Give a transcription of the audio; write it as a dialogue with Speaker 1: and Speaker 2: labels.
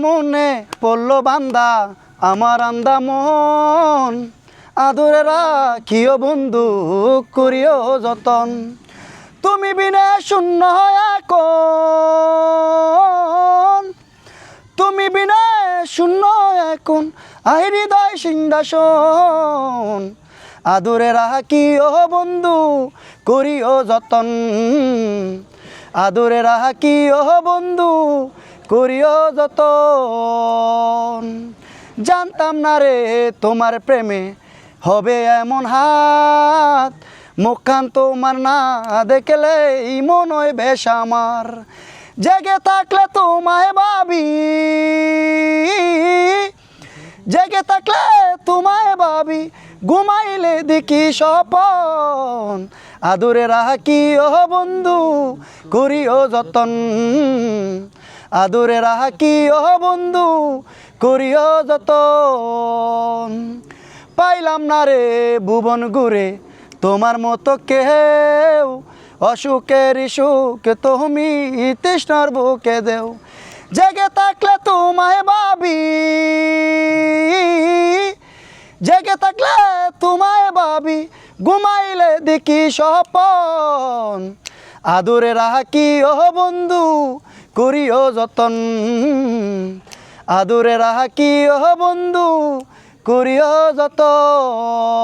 Speaker 1: মনে পড়ল বান্দা আমার আন্দা মন, আদরে রাখিও বন্ধু করিও যতন। তুমি বিনে শূন্য এখন, তুমি বিনে শূন্য এখন আই হৃদয় সিংহাসন, আদরে রাখিও বন্ধু করিও যতন, আদরে রাখিও বন্ধু করিও যতন। জানতাম না রে তোমার প্রেমে হবে এমন হাত, মুখখান তোমার না দেখলে এই মন হয় বেশ আমার। জেগে থাকলে তোমায় ভাবি, জেগে থাকলে তোমায় ভাবি, ঘুমাইলে দেখি স্বপন, আদরে রাখিও বন্ধু করিও যতন, আদরে রাখিও বন্ধু করিও যতন। পাইলাম না রে ভুবন ঘুরে তোমার মতো কেউ, অসুখের সুখ তুমি তৃষ্ণার বুকে দেও। জেগে থাকলে তোমায় ভাবি, জেগে থাকলে তোমায় ভাবি, ঘুমাইলে দেখি স্বপন, আদরে রাখিও বন্ধু করিও যতন, আদরে রাখিও বন্ধু করিও যতন।